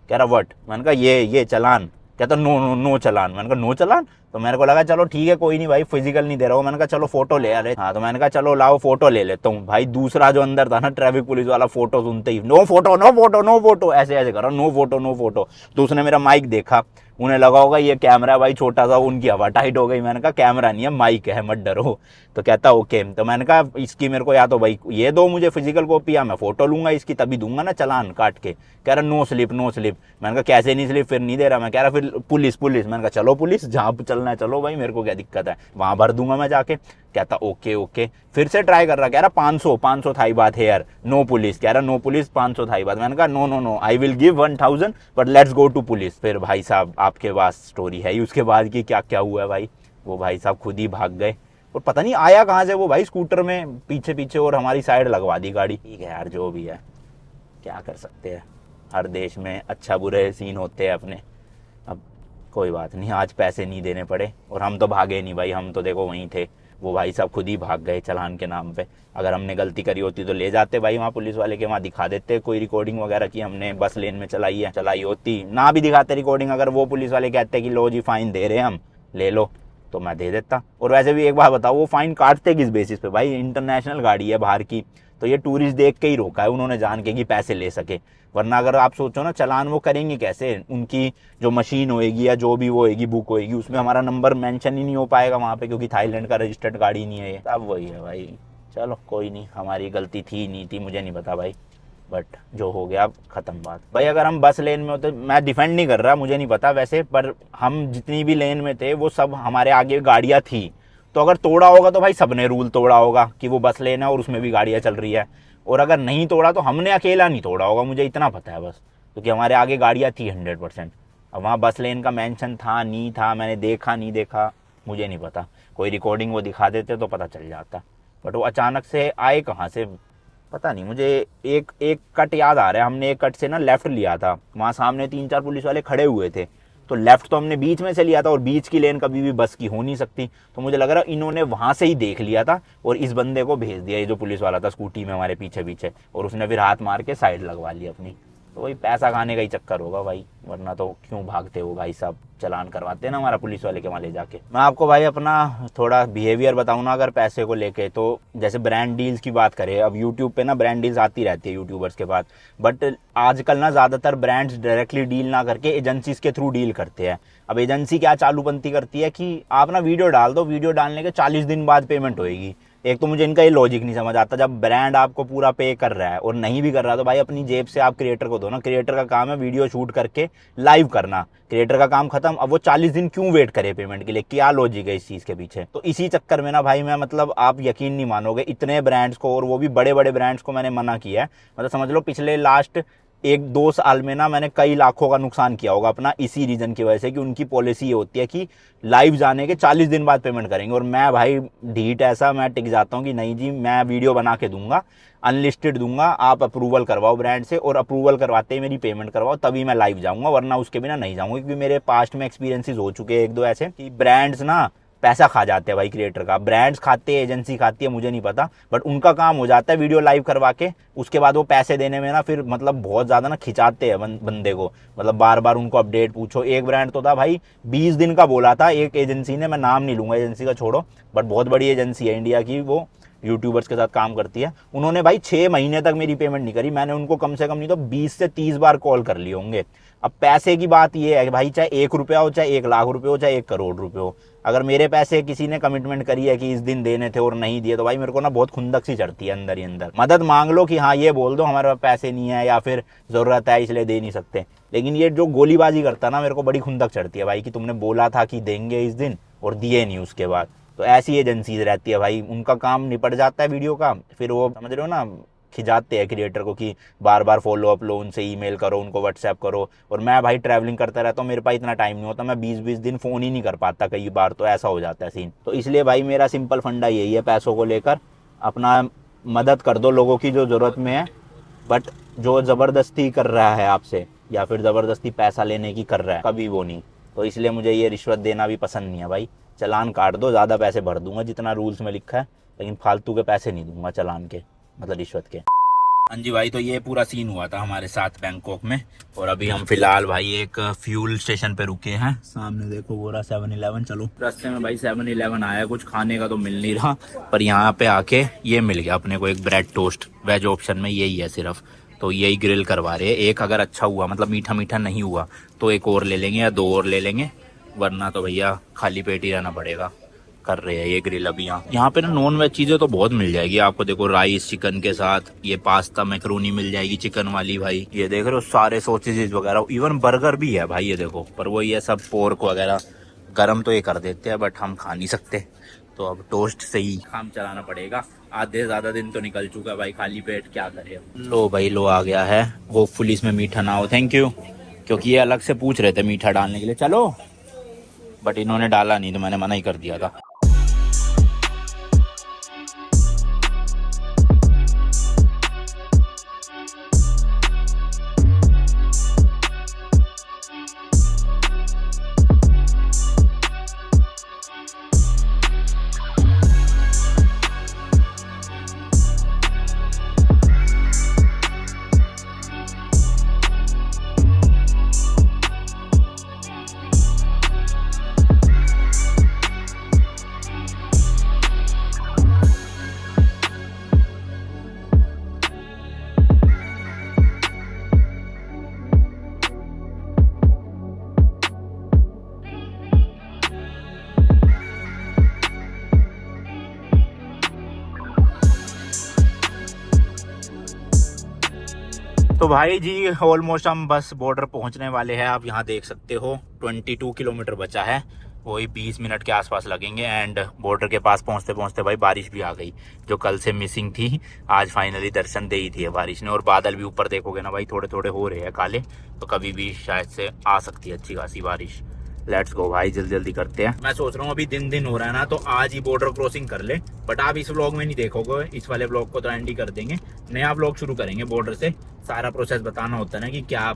कह रहा वट? मैंने कहा ये चालान। कहता नो नो नो चालान। मैंने कहा नो चालान? तो मेरे को लगा चलो ठीक है कोई नहीं भाई, फिजिकल नहीं दे रहा हूँ, मैंने कहा चलो फोटो ले अरे। हाँ तो मैंने कहा चलो लाओ फोटो ले लेता हूँ। भाई दूसरा जो अंदर था ना ट्रैफिक पुलिस वाला, फोटो सुनते ही no photo no photo no photo ऐसे ऐसे करो, नो फोटो नो फोटो। तो उसने मेरा माइक देखा, उन्हें लगा होगा ये कैमरा है भाई छोटा सा, उनकी हवा टाइट हो गई। मैंने कहा कैमरा नहीं है माइक है, मत डरो। तो कहता ओके। तो मैंने कहा इसकी मेरे को या तो भाई ये दो मुझे फिजिकल कॉपी, या मैं फोटो लूंगा इसकी तभी दूंगा ना चालान काट के। कह रहा नो स्लिप नो स्लिप। मैंने कहा कैसे नहीं स्लिप, फिर नहीं दे रहा मैं। कह रहा फिर पुलिस पुलिस। मैंने कहा चलो पुलिस, जहाँ चलना है चलो भाई, मेरे को क्या दिक्कत है, वहां भर दूंगा मैं जाके। कहता ओके ओके। फिर से ट्राई कर रहा, कह रहा 500 थाई बात है यार, नो पुलिस। कह रहा नो पुलिस 500 थाई बात। मैंने कहा no no no I will give 1000 but let's go to police. फिर भाई साहब आपके पास स्टोरी है ही उसके बाद की, क्या क्या हुआ है भाई। वो भाई साहब खुद ही भाग गए, और पता नहीं आया कहाँ से वो भाई, स्कूटर में पीछे पीछे, और हमारी साइड लगवा दी गाड़ी। ठीक है यार जो भी है, क्या कर सकते हैं, हर देश में अच्छा बुरे सीन होते हैं अपने। अब कोई बात नहीं, आज पैसे नहीं देने पड़े, और हम तो भागे नहीं भाई, हम तो देखो वहीं थे। वो भाई साहब खुद ही भाग गए चालान के नाम पे। अगर हमने गलती करी होती तो ले जाते भाई वहाँ पुलिस वाले के, वहाँ दिखा देते कोई रिकॉर्डिंग वगैरह की हमने बस लेन में चलाई होती। ना भी दिखाते रिकॉर्डिंग, अगर वो पुलिस वाले कहते कि लो जी फाइन दे रहे हैं हम, ले लो, तो मैं दे देता। और वैसे भी एक बात बताओ, वो फाइन काटते किस बेसिस पे भाई, इंटरनेशनल गाड़ी है बाहर की, तो ये टूरिस्ट देख के ही रोका है उन्होंने, जान के कि पैसे ले सके। वरना अगर आप सोचो ना चालान वो करेंगे कैसे, उनकी जो मशीन होएगी या जो भी वो होएगी बुक होएगी, उसमें हमारा नंबर मेंशन ही नहीं हो पाएगा वहाँ पे, क्योंकि थाईलैंड का रजिस्टर्ड गाड़ी नहीं है ये। अब वही है भाई, चलो कोई नहीं, हमारी गलती थी नहीं थी मुझे नहीं पता भाई, बट जो हो गया अब खत्म बात। भाई अगर हम बस लेन में होते, मैं डिफेंड नहीं कर रहा, मुझे नहीं पता वैसे, पर हम जितनी भी लेन में थे वो सब हमारे आगे गाड़ियाँ थी, तो अगर तोड़ा होगा तो भाई सबने रूल तोड़ा होगा कि वो बस लेन है और उसमें भी गाड़ियाँ चल रही है। और अगर नहीं तोड़ा तो हमने अकेला नहीं तोड़ा होगा, मुझे इतना पता है बस, क्योंकि हमारे आगे गाड़ियाँ थी 100%। अब वहाँ बस लेन का मेंशन था नहीं था, मैंने देखा नहीं देखा मुझे नहीं पता, कोई रिकॉर्डिंग वो दिखा देते तो पता चल जाता, बट वो अचानक से आए कहाँ से पता नहीं। मुझे एक कट याद आ रहा है, हमने एक कट से ना लेफ्ट लिया था, वहाँ सामने 3-4 पुलिस वाले खड़े हुए थे, तो लेफ्ट तो हमने बीच में से लिया था, और बीच की लेन कभी भी बस की हो नहीं सकती, तो मुझे लग रहा इन्होंने वहां से ही देख लिया था और इस बंदे को भेज दिया, ये जो पुलिस वाला था स्कूटी में हमारे पीछे पीछे, और उसने फिर हाथ मार के साइड लगवा ली अपनी। तो वही पैसा खाने का ही चक्कर होगा भाई, वरना तो क्यों भागते हो भाई साहब, चलान करवाते हैं ना हमारा पुलिस वाले के वहाँ ले जाके। मैं आपको भाई अपना थोड़ा बिहेवियर बताऊँ ना अगर पैसे को लेके, तो जैसे ब्रांड डील्स की बात करें, अब यूट्यूब पे ना ब्रांड डील्स आती रहती है यूट्यूबर्स के पास, बट आजकल ना ज़्यादातर ब्रांड्स डायरेक्टली डील ना करके एजेंसीज के थ्रू डील करते हैं। अब एजेंसी क्या चालूबंदी करती है कि आप ना वीडियो डाल दो, वीडियो डालने के 40 दिन बाद पेमेंट होएगी। एक तो मुझे इनका ये लॉजिक नहीं समझ आता, जब ब्रांड आपको पूरा पे कर रहा है और नहीं भी कर रहा तो भाई अपनी जेब से आप क्रिएटर को दो ना, क्रिएटर का काम है वीडियो शूट करके लाइव करना, क्रिएटर का काम खत्म। अब वो 40 दिन क्यों वेट करे पेमेंट के लिए, क्या लॉजिक है इस चीज़ के पीछे। तो इसी चक्कर में ना भाई मैं मतलब आप यकीन नहीं मानोगे, इतने ब्रांड्स को, और वो भी बड़े बड़े ब्रांड्स को मैंने मना किया है। मतलब समझ लो पिछले लास्ट 1-2 साल में ना मैंने कई लाखों का नुकसान किया होगा अपना, इसी रीज़न की वजह से कि उनकी पॉलिसी ये होती है कि लाइव जाने के 40 दिन बाद पेमेंट करेंगे। और मैं भाई ढीठ ऐसा मैं टिक जाता हूँ कि नहीं जी मैं वीडियो बना के दूंगा, अनलिस्टेड दूंगा, आप अप्रूवल करवाओ ब्रांड से, और अप्रूवल करवाते ही मेरी पेमेंट करवाओ तभी मैं लाइव जाऊँगा, वरना उसके बिना नहीं जाऊँगा। क्योंकि मेरे पास्ट में एक्सपीरियंसेस हो चुके हैं 1-2 ऐसे कि ब्रांड्स ना पैसा खा जाते हैं भाई क्रिएटर का, ब्रांड्स खाते हैं एजेंसी खाती है मुझे नहीं पता, बट उनका काम हो जाता है वीडियो लाइव करवा के, उसके बाद वो पैसे देने में ना फिर मतलब बहुत ज़्यादा ना खिंचाते हैं बंदे को, मतलब बार बार उनको अपडेट पूछो। एक ब्रांड तो था भाई 20 दिन का बोला था एक एजेंसी ने, मैं नाम नहीं लूँगा एजेंसी का छोड़ो, बट बहुत बड़ी एजेंसी है इंडिया की, वो यूट्यूबर्स के साथ काम करती है, उन्होंने भाई 6 महीने तक मेरी पेमेंट नहीं करी। मैंने उनको कम से कम नहीं तो 20 से 30 बार कॉल कर लिए होंगे। अब पैसे की बात ये है कि भाई चाहे 1 रुपया हो, चाहे 1 लाख रुपये हो, चाहे 1 करोड़ रुपये हो, अगर मेरे पैसे किसी ने कमिटमेंट करी है कि इस दिन देने थे और नहीं दिए, तो भाई मेरे को ना बहुत खुंदक सी चढ़ती है अंदर ही अंदर। मदद मांग लो कि हाँ ये बोल दो हमारे पास पैसे नहीं है या फिर ज़रूरत है इसलिए दे नहीं सकते, लेकिन ये जो गोलीबाजी करता ना मेरे को बड़ी खुंदक चढ़ती है भाई कि तुमने बोला था कि देंगे इस दिन और दिए नहीं उसके बाद। तो ऐसी एजेंसीज रहती है भाई, उनका काम निपट जाता है वीडियो का, फिर वो समझ रहे हो ना खिजाते हैं क्रिएटर को कि बार बार फॉलो अप लो, उनसे ईमेल करो, उनको व्हाट्सएप करो। और मैं भाई ट्रैवलिंग करता रहता हूँ, मेरे पास इतना टाइम नहीं होता, मैं 20-20 दिन फ़ोन ही नहीं कर पाता, कई बार तो ऐसा हो जाता है सीन। तो इसलिए भाई मेरा सिंपल फंडा यही है, पैसों को लेकर अपना मदद कर दो लोगों की जो ज़रूरत में है, बट जो ज़बरदस्ती कर रहा है आपसे या फिर ज़बरदस्ती पैसा लेने की कर रहा है, कभी वो नहीं। तो इसलिए मुझे ये रिश्वत देना भी पसंद नहीं है भाई। चलान काट दो, ज़्यादा पैसे भर दूंगा जितना रूल्स में लिखा है, लेकिन फालतू के पैसे नहीं दूंगा चलान के, मतलब रिश्वत के। हाँ जी भाई, तो ये पूरा सीन हुआ था हमारे साथ बैंकॉक में। और अभी हम फिलहाल भाई एक फ्यूल स्टेशन पे रुके हैं। सामने देखो वो रहा 7-Eleven। चलो रास्ते में भाई 7-Eleven आया, कुछ खाने का तो मिल नहीं रहा, पर यहाँ पे आके ये मिल गया अपने को, एक ब्रेड टोस्ट। वेज ऑप्शन में यही है सिर्फ, तो यही ग्रिल करवा रहे हैं। एक अगर अच्छा हुआ, मतलब मीठा मीठा नहीं हुआ, तो एक और ले लेंगे या 2 और ले लेंगे, वरना तो भैया खाली पेट ही रहना पड़ेगा। कर रहे हैं ये ग्रिल अभी यहाँ पे ना। नॉन वेज चीजें तो बहुत मिल जाएगी आपको। देखो राइस चिकन के साथ ये पास्ता मैक्रोनी मिल जाएगी चिकन वाली भाई। ये देख रहे हो सारे सॉसेजेस वगैरह, इवन बर्गर भी है भाई। ये देखो, पर वो ये सब पोर्क वगैरह गरम तो ये कर देते हैं, बट हम खा नहीं सकते, तो अब टोस्ट से ही काम चलाना पड़ेगा। आधे ज्यादा दिन तो निकल चुका है भाई, खाली पेट क्या करे। लो भाई लो आ गया है। होपफुली इसमें मीठा ना हो। थैंक यू, क्योंकि ये अलग से पूछ रहे थे मीठा डालने के लिए। चलो, बट इन्होंने डाला नहीं तो मैंने मना ही कर दिया था। तो भाई जी ऑलमोस्ट हम बस बॉर्डर पहुंचने वाले हैं। आप यहाँ देख सकते हो 22 किलोमीटर बचा है, वही 20 मिनट के आसपास लगेंगे। एंड बॉर्डर के पास पहुंचते पहुंचते भाई बारिश भी आ गई, जो कल से मिसिंग थी। आज फाइनली दर्शन दे ही दिए बारिश ने। और बादल भी ऊपर देखोगे ना भाई, थोड़े थोड़े हो रहे हैं काले, तो कभी भी शायद से आ सकती है अच्छी खासी बारिश। लेट्स गो भाई, जल्दी जल्दी करते हैं। मैं सोच रहा हूँ अभी दिन हो रहा है ना, तो आज ही बॉर्डर क्रॉसिंग कर ले। बट आप इस व्लॉग में नहीं देखोगे, इस वाले व्लॉग को तो एंड ही कर देंगे। नया व्लॉग शुरू करेंगे बॉर्डर से। सारा प्रोसेस बताना होता है ना कि क्या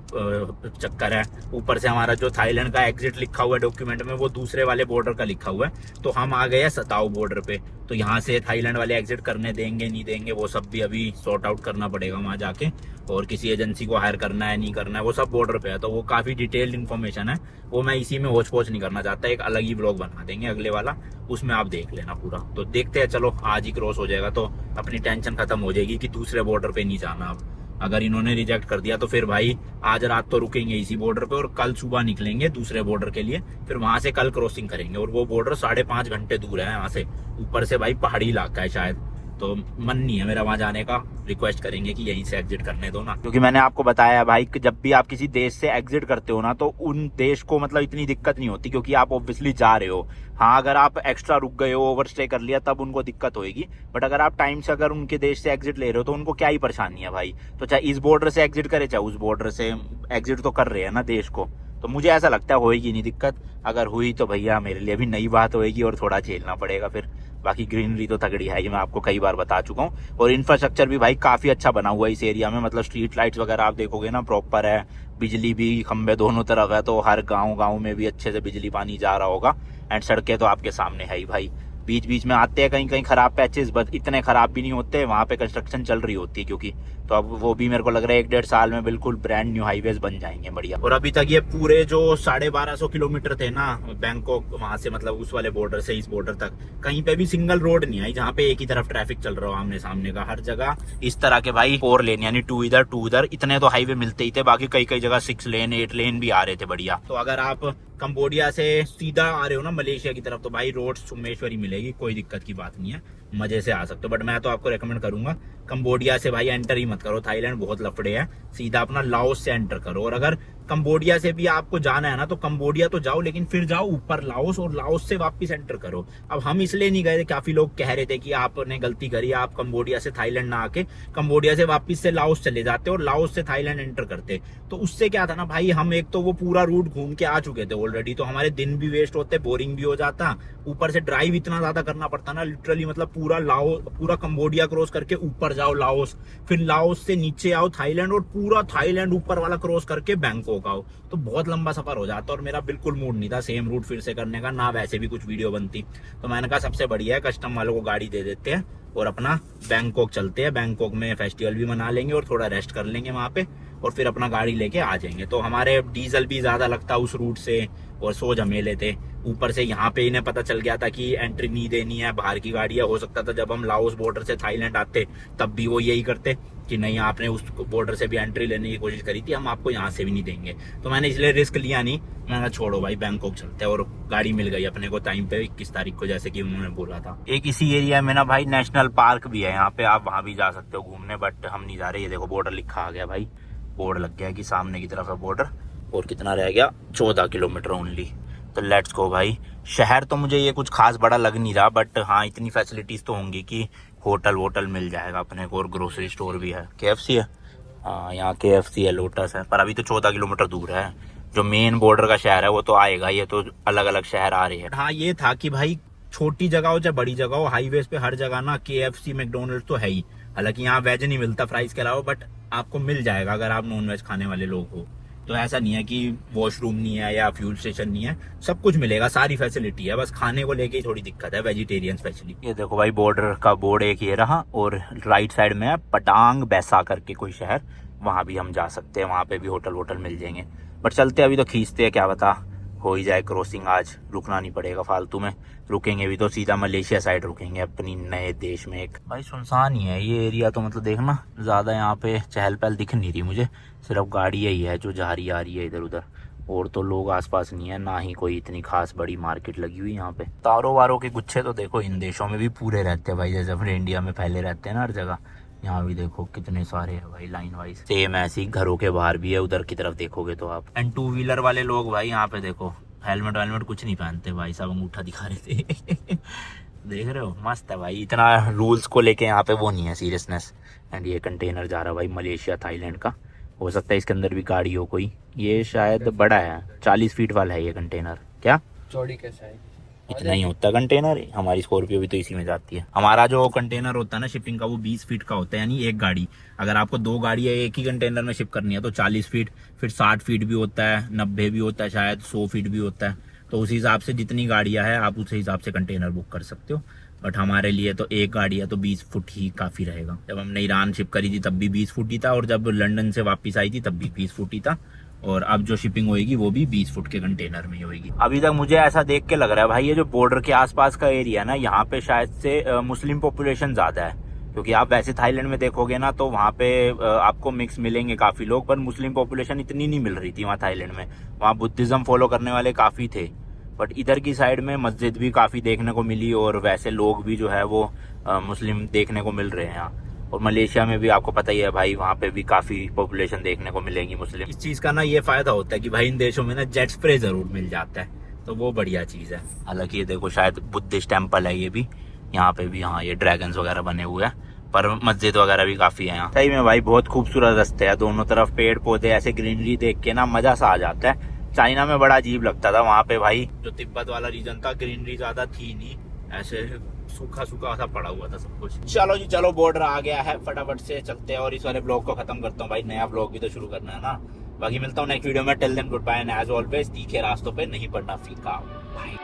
चक्कर है। ऊपर से हमारा जो थाईलैंड का एग्जिट लिखा हुआ है डॉक्यूमेंट में, वो दूसरे वाले बॉर्डर का लिखा हुआ है। तो हम आ गए हैं सताऊ बॉर्डर पे, तो यहाँ से थाईलैंड वाले एग्जिट करने देंगे नहीं देंगे, वो सब भी अभी सॉर्ट आउट करना पड़ेगा वहाँ जाके। और किसी एजेंसी को हायर करना है नहीं करना है, वो सब बॉर्डर पे है। तो वो काफी डिटेल्ड इन्फॉर्मेशन है, वो मैं इसी में होच पोच नहीं करना चाहता। एक अलग ही ब्लॉग बना देंगे अगले वाला, उसमें आप देख लेना पूरा। तो देखते हैं, चलो आज ही क्रॉस हो जाएगा तो अपनी टेंशन खत्म हो जाएगी कि दूसरे बॉर्डर पे नहीं जाना। अब अगर इन्होंने रिजेक्ट कर दिया तो फिर भाई आज रात तो रुकेंगे इसी बॉर्डर पे, और कल सुबह निकलेंगे दूसरे बॉर्डर के लिए। फिर वहां से कल क्रॉसिंग करेंगे, और वो बॉर्डर 5.5 घंटे दूर है यहाँ से। ऊपर से भाई पहाड़ी इलाका है शायद, तो मन नहीं है मेरा वहां जाने का। रिक्वेस्ट करेंगे कि यहीं से एग्जिट करने दो ना, क्योंकि मैंने आपको बताया भाई कि जब भी आप किसी देश से एग्जिट करते हो ना, तो उन देश को मतलब इतनी दिक्कत नहीं होती, क्योंकि आप ऑब्वियसली जा रहे हो। हाँ, अगर आप एक्स्ट्रा रुक गए हो, ओवर स्टे कर लिया, तब उनको दिक्कत होगी। बट अगर आप टाइम से अगर उनके देश से एग्जिट ले रहे हो, तो उनको क्या ही परेशानी है भाई। तो चाहे इस बॉर्डर से एग्जिट करे चाहे उस बॉर्डर से, एग्जिट तो कर रहे हैं ना देश को। तो मुझे ऐसा लगता है होएगी नहीं दिक्कत। अगर हुई तो भैया मेरे लिए भी नई बात होएगी और थोड़ा झेलना पड़ेगा फिर। बाकी ग्रीनरी तो तगड़ी है, ये मैं आपको कई बार बता चुका हूँ। और इंफ्रास्ट्रक्चर भी भाई काफी अच्छा बना हुआ है इस एरिया में। मतलब स्ट्रीट लाइट्स वगैरह आप देखोगे ना प्रॉपर है, बिजली भी खंबे दोनों तरफ है, तो हर गाँव में भी अच्छे से बिजली पानी जा रहा होगा। एंड सड़कें तो आपके सामने है ही भाई। बीच बीच में आते हैं कहीं कहीं खराब पैचेस, बट इतने खराब भी नहीं होते। वहां पे कंस्ट्रक्शन चल रही होती है क्योंकि, तो अब वो भी मेरे को लग रहा है 1-1.5 साल में बिल्कुल ब्रांड न्यू हाईवेज बन जाएंगे बढ़िया। और अभी तक ये पूरे जो 1250 किलोमीटर थे ना बैंकॉक, वहां से मतलब उस वाले बॉर्डर से इस बॉर्डर तक, कहीं पे भी सिंगल रोड नहीं आई जहाँ पे एक ही तरफ ट्रैफिक चल रहा हो आमने सामने का। हर जगह इस तरह के भाई 4 लेन, यानी 2 इधर 2 उधर, इतने तो हाईवे मिलते ही थे। बाकी कई कई जगह 6 लेन 8 लेन भी आ रहे थे बढ़िया। तो अगर आप कंबोडिया से सीधा आ रहे हो ना मलेशिया की तरफ, तो भाई रोड सुमेश्वरी मिलेगी, कोई दिक्कत की बात नहीं है, मजे से आ सकते हो। बट मैं तो आपको रेकमेंड करूंगा कंबोडिया से भाई एंटर ही मत करो, थाईलैंड बहुत लफड़े हैं। सीधा अपना लाओस से एंटर करो। और अगर कंबोडिया से भी आपको जाना है ना, तो कंबोडिया तो जाओ, लेकिन फिर जाओ ऊपर लाओस, और लाओस से वापस एंटर करो। अब हम इसलिए नहीं गए थे, काफी लोग कह रहे थे कि आपने गलती करी, आप कंबोडिया से थाईलैंड ना आके कंबोडिया से वापस से लाओस चले जाते और लाओस से थाईलैंड एंटर करते। तो उससे क्या था ना भाई, हम एक तो वो पूरा रूट घूम के आ चुके थे ऑलरेडी, तो हमारे दिन भी वेस्ट होते, बोरिंग भी हो जाता। ऊपर से ड्राइव इतना ज्यादा करना पड़ता ना, लिटरली मतलब पूरा कंबोडिया क्रॉस करके ऊपर जाओ लाओस, फिर लाओस से नीचे आओ थाईलैंड, और पूरा थाईलैंड ऊपर वाला क्रॉस करके बैंकॉक आओ। तो बहुत लंबा सफर हो जाता, और मेरा बिल्कुल मूड नहीं था सेम रूट फिर से करने का, ना वैसे भी कुछ वीडियो बनती। तो मैंने कहा सबसे बढ़िया है कस्टम वालों को गाड़ी दे देते हैं, और अपना बैंकॉक चलते हैं। बैंकॉक में फेस्टिवल भी मना लेंगे और थोड़ा रेस्ट कर लेंगे वहाँ पे, और फिर अपना गाड़ी लेके आ जाएंगे। तो हमारे डीजल भी ज्यादा लगता उस रूट से, और सो झमेले थे। ऊपर से यहाँ पे इन्हें पता चल गया था कि एंट्री नहीं देनी है, बाहर की गाड़ियां। हो सकता था जब हम लाओस बॉर्डर से थाईलैंड आते तब भी वो यही करते कि नहीं, आपने उस बॉर्डर से भी एंट्री लेने की कोशिश करी थी, हम आपको यहाँ से भी नहीं देंगे। तो मैंने इसलिए रिस्क लिया नहीं, मैंने छोड़ो भाई बैंकॉक चलते हैं। और गाड़ी मिल गई अपने को टाइम पे 21 तारीख को, जैसे कि उन्होंने बोला था। एक इसी एरिया में ना भाई नेशनल पार्क भी है यहाँ पे, आप वहाँ भी जा सकते हो घूमने, बट हम नहीं जा रहे। ये देखो बॉर्डर लिखा आ गया भाई, बोर्ड लग गया कि सामने की तरफ है बॉर्डर। और कितना रह गया, 14 किलोमीटर ओनली। तो लेट्स गो भाई। शहर तो मुझे ये कुछ खास बड़ा लग नहीं रहा, बट हाँ इतनी फैसिलिटीज तो होंगी कि होटल वोटल मिल जाएगा अपने को, और ग्रोसरी स्टोर भी है। KFC है, हाँ यहाँ KFC है, लोटस है, पर अभी तो 14 किलोमीटर दूर है। जो मेन बॉर्डर का शहर है वो तो आएगा, ये तो अलग अलग शहर आ रहे हैं। हाँ ये था कि भाई छोटी जगह हो चाहे बड़ी जगह हो, हाईवेज पे हर जगह ना KFC मैकडोनल्ड तो है ही। हालांकि यहाँ वेज नहीं मिलता फ्राइज के अलावा, बट आपको मिल जाएगा अगर आप नॉन वेज खाने वाले लोग हो। तो ऐसा नहीं है कि वॉशरूम नहीं है या फ्यूल स्टेशन नहीं है, सब कुछ मिलेगा, सारी फैसिलिटी है। बस खाने को लेके ही थोड़ी दिक्कत है, वेजिटेरियन स्पेशली। ये देखो भाई बॉर्डर का बोर्ड एक ये रहा, और राइट साइड में है पटांग बैसा करके कोई शहर, वहां भी हम जा सकते हैं, वहां पे भी होटल वोटल मिल जाएंगे। बट चलते अभी तो खींचते हैं, क्या बता हो ही जाए क्रॉसिंग, आज रुकना नहीं पड़ेगा फालतू में। रुकेंगे भी तो सीधा मलेशिया साइड रुकेंगे, अपनी नए देश में। एक भाई सुनसान ही है ये एरिया, तो मतलब देखना ज्यादा यहाँ पे चहल पहल दिख नहीं रही मुझे, सिर्फ गाड़ी ही है जो जा रही आ रही है इधर उधर, और तो लोग आसपास नहीं है, ना ही कोई इतनी खास बड़ी मार्केट लगी हुई यहाँ पे। तारों वारों के गुच्छे तो देखो इन देशों में भी पूरे रहते हैं भाई, जैसे अपने इंडिया में पहले रहते हैं ना हर जगह, यहाँ भी देखो कितने सारे हैं भाई लाइन वाइज। सेम ऐसी घरों के बाहर भी है, उधर की तरफ देखोगे तो आप। एंड 2 व्हीलर वाले लोग भाई यहाँ पे देखो हेलमेट वेलमेट कुछ नहीं पहनते भाई, सब अंगूठा दिखा रहे थे देख रहे हो, मस्त है भाई, इतना रूल्स को लेके यहाँ पे वो नहीं है सीरियसनेस। एंड ये कंटेनर जा रहा भाई मलेशिया थाईलैंड का, हो सकता है इसके अंदर भी गाड़ी हो कोई। ये शायद बड़ा है, 40 फीट वाला है ये कंटेनर। क्या चौड़ी कैसा है? इतना ही होता है कंटेनर, हमारी स्कॉर्पियो भी तो इसी में जाती है। हमारा जो कंटेनर होता है ना शिपिंग का, वो 20 फीट का होता है, यानी एक गाड़ी। अगर आपको 2 गाड़ियां एक ही कंटेनर में शिप करनी है तो 40 फीट, फिर 60 फीट भी होता है, 90 भी होता है, शायद 100 फीट भी होता है। तो उस हिसाब से जितनी गाड़ियां हैं आप उस हिसाब से कंटेनर बुक कर सकते हो। बट हमारे लिए तो एक गाड़ी है तो 20 फुट ही काफी रहेगा। जब हमने ईरान शिप करी थी तब भी 20 फुट ही था, और जब लंदन से वापस आई थी तब भी 20 फुट ही था, और अब जो शिपिंग होगी वो भी 20 फुट के कंटेनर में ही होगी। अभी तक मुझे ऐसा देख के लग रहा है भाई ये जो बॉर्डर के आसपास का एरिया है ना, यहाँ पे शायद से मुस्लिम पॉपुलेशन ज्यादा है, क्योंकि आप वैसे थाईलैंड में देखोगे ना तो वहाँ पे आपको मिक्स मिलेंगे काफी लोग, पर मुस्लिम पॉपुलेशन इतनी नहीं मिल रही थी वहाँ थाईलैंड में। वहाँ बुद्धिज्म फॉलो करने वाले काफी थे, बट इधर की साइड में मस्जिद भी काफी देखने को मिली, और वैसे लोग भी जो है वो मुस्लिम देखने को मिल रहे हैं यहाँ। और मलेशिया में भी आपको पता ही है भाई, वहाँ पे भी काफी पॉपुलेशन देखने को मिलेगी मुस्लिम। इस चीज का ना ये फायदा होता है कि भाई इन देशों में ना जेट स्प्रे जरूर मिल जाता है, तो वो बढ़िया चीज है। हालांकि ये देखो शायद बुद्धिस्ट टेम्पल है ये भी, यहाँ पे भी हाँ ये ड्रैगन्स वगैरह बने हुए हैं, पर मस्जिद वगैरह भी काफी है यहाँ। सही में भाई बहुत खूबसूरत रास्ते हैं, दोनों तरफ पेड़ पौधे, ऐसे ग्रीनरी देख के ना मजा सा आ जाता है। चाइना में बड़ा अजीब लगता था, वहाँ पे भाई जो तिब्बत वाला रीजन था ग्रीनरी ज्यादा थी नहीं, ऐसे सूखा सूखा सा पड़ा हुआ था सब कुछ। चलो जी चलो, बॉर्डर आ गया है, फटाफट से चलते हैं और इस वाले ब्लॉग को खत्म करता हूँ भाई, नया ब्लॉग भी तो शुरू करना है ना। बाकी मिलता हूँ नेक्स्ट वीडियो में, till then good bye and as always तीखे रास्तों पे नहीं पड़ना फीका भाई।